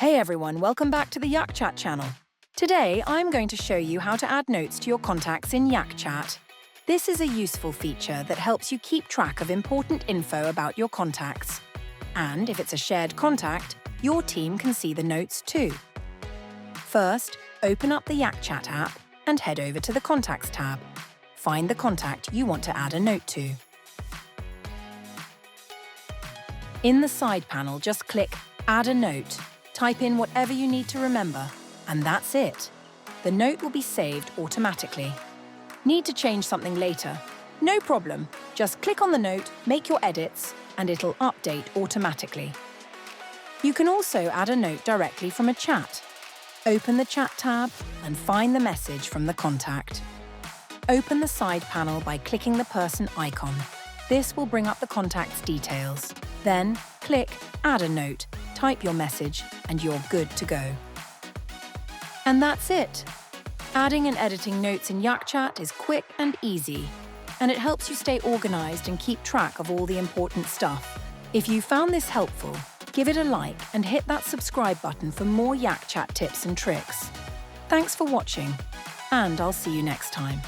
Hey everyone, welcome back to the Yak Chat channel. Today, I'm going to show you how to add notes to your contacts in Yak Chat. This is a useful feature that helps you keep track of important info about your contacts. And if it's a shared contact, your team can see the notes too. First, open up the Yak Chat app and head over to the Contacts tab. Find the contact you want to add a note to. In the side panel, just click Add a Note. Type in whatever you need to remember, and that's it. The note will be saved automatically. Need to change something later? No problem. Just click on the note, make your edits, and it'll update automatically. You can also add a note directly from a chat. Open the Chat tab and find the message from the contact. Open the side panel by clicking the person icon. This will bring up the contact's details. Then, click Add a Note, type your message, and you're good to go. And that's it. Adding and editing notes in Yak Chat is quick and easy, and it helps you stay organized and keep track of all the important stuff. If you found this helpful, give it a like and hit that subscribe button for more Yak Chat tips and tricks. Thanks for watching, and I'll see you next time.